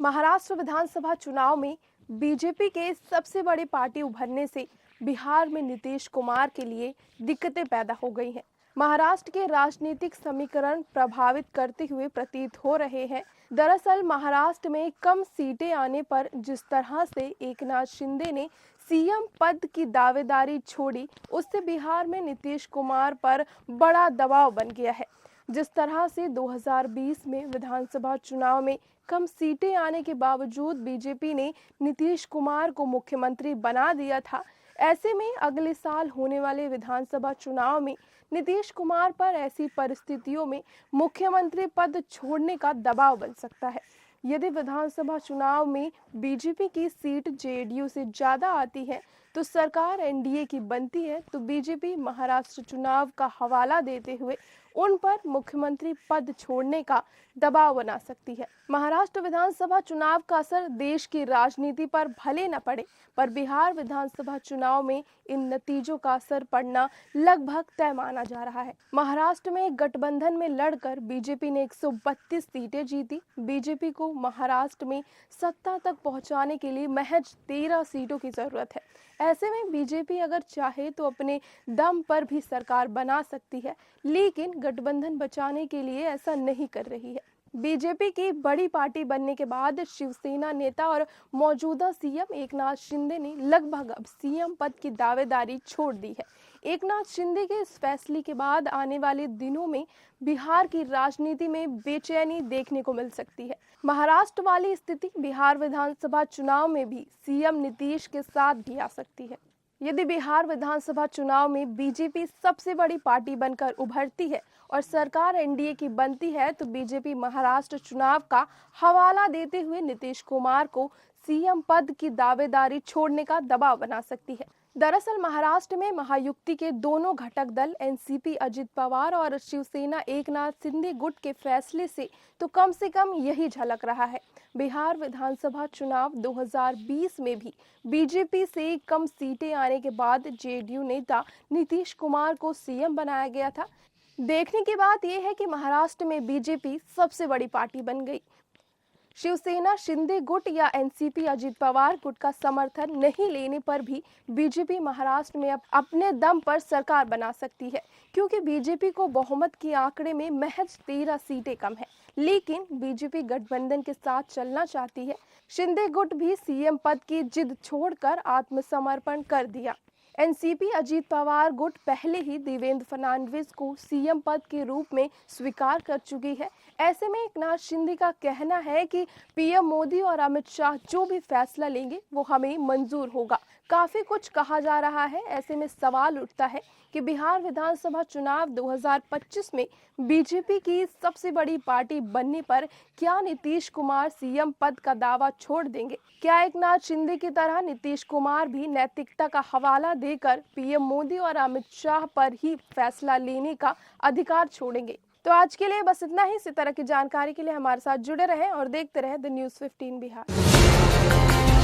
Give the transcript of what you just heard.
महाराष्ट्र विधानसभा चुनाव में बीजेपी के सबसे बड़ी पार्टी उभरने से बिहार में नीतीश कुमार के लिए दिक्कतें पैदा हो गई हैं। महाराष्ट्र के राजनीतिक समीकरण प्रभावित करते हुए प्रतीत हो रहे हैं। दरअसल महाराष्ट्र में कम सीटें आने पर जिस तरह से एकनाथ शिंदे ने सीएम पद की दावेदारी छोड़ी, उससे बिहार में नीतीश कुमार पर बड़ा दबाव बन गया है। जिस तरह से 2020 में विधानसभा चुनाव में कम सीटें आने के बावजूद बीजेपी ने नीतीश कुमार को मुख्यमंत्री बना दिया था, ऐसे में अगले साल होने वाले विधानसभा चुनाव में नीतीश कुमार पर ऐसी परिस्थितियों में मुख्यमंत्री पद छोड़ने का दबाव बन सकता है। यदि विधानसभा चुनाव में बीजेपी की सीट जेडीयू से ज्यादा आती है तो सरकार एनडीए की बनती है, तो बीजेपी महाराष्ट्र चुनाव का हवाला देते हुए उन पर मुख्यमंत्री पद छोड़ने का दबाव बना सकती है। महाराष्ट्र विधानसभा चुनाव का असर देश की राजनीति पर भले न पड़े, पर बिहार विधानसभा चुनाव में इन नतीजों का असर पड़ना लगभग तय माना जा रहा है। महाराष्ट्र में गठबंधन में लड़कर बीजेपी ने 132 सीटें जीती। बीजेपी को महाराष्ट्र में सत्ता तक पहुंचाने के लिए महज 13 सीटों की जरूरत है। ऐसे में बीजेपी अगर चाहे तो अपने दम पर भी सरकार बना सकती है, लेकिन गठबंधन बचाने के लिए ऐसा नहीं कर रही है। बीजेपी की बड़ी पार्टी बनने के बाद शिवसेना नेता और मौजूदा सीएम एकनाथ शिंदे ने लगभग अब सीएम पद की दावेदारी छोड़ दी है। एकनाथ शिंदे के इस फैसले के बाद आने वाले दिनों में बिहार की राजनीति में बेचैनी देखने को मिल सकती है। महाराष्ट्र वाली स्थिति बिहार विधानसभा चुनाव में भी सीएम नीतीश के साथ भी आ सकती है। यदि बिहार विधानसभा चुनाव में बीजेपी सबसे बड़ी पार्टी बनकर उभरती है और सरकार एनडीए की बनती है, तो बीजेपी महाराष्ट्र चुनाव का हवाला देते हुए नीतीश कुमार को सीएम पद की दावेदारी छोड़ने का दबाव बना सकती है। दरअसल महाराष्ट्र में महायुति के दोनों घटक दल एनसीपी अजित पवार और शिवसेना एकनाथ शिंदे गुट के फैसले से तो कम से कम यही झलक रहा है। बिहार विधानसभा चुनाव 2020 में भी बीजेपी से कम सीटें आने के बाद जेडीयू नेता नीतीश कुमार को सीएम बनाया गया था। देखने की बात यह है कि महाराष्ट्र में बीजेपी सबसे बड़ी पार्टी बन गई। शिवसेना शिंदे गुट या एनसीपी अजित पवार गुट का समर्थन नहीं लेने पर भी बीजेपी महाराष्ट्र में अपने दम पर सरकार बना सकती है, क्योंकि बीजेपी को बहुमत के आंकड़े में महज 13 सीटें कम है। लेकिन बीजेपी गठबंधन के साथ चलना चाहती है। शिंदे गुट भी सीएम पद की जिद छोड़कर आत्मसमर्पण कर दिया। एनसीपी अजित पवार गुट पहले ही देवेंद्र फडणवीस को सीएम पद के रूप में स्वीकार कर चुकी है। ऐसे में एकनाथ शिंदे का कहना है कि पीएम मोदी और अमित शाह जो भी फैसला लेंगे वो हमें मंजूर होगा। काफी कुछ कहा जा रहा है। ऐसे में सवाल उठता है कि बिहार विधानसभा चुनाव 2025 में बीजेपी की सबसे बड़ी पार्टी बनने पर क्या नीतीश कुमार सीएम पद का दावा छोड़ देंगे? क्या एकनाथ शिंदे की तरह नीतीश कुमार भी नैतिकता का हवाला देकर पीएम मोदी और अमित शाह पर ही फैसला लेने का अधिकार छोड़ेंगे? तो आज के लिए बस इतना ही। इसी तरह की जानकारी के लिए हमारे साथ जुड़े रहें और देखते रहें द न्यूज़ 15 बिहार।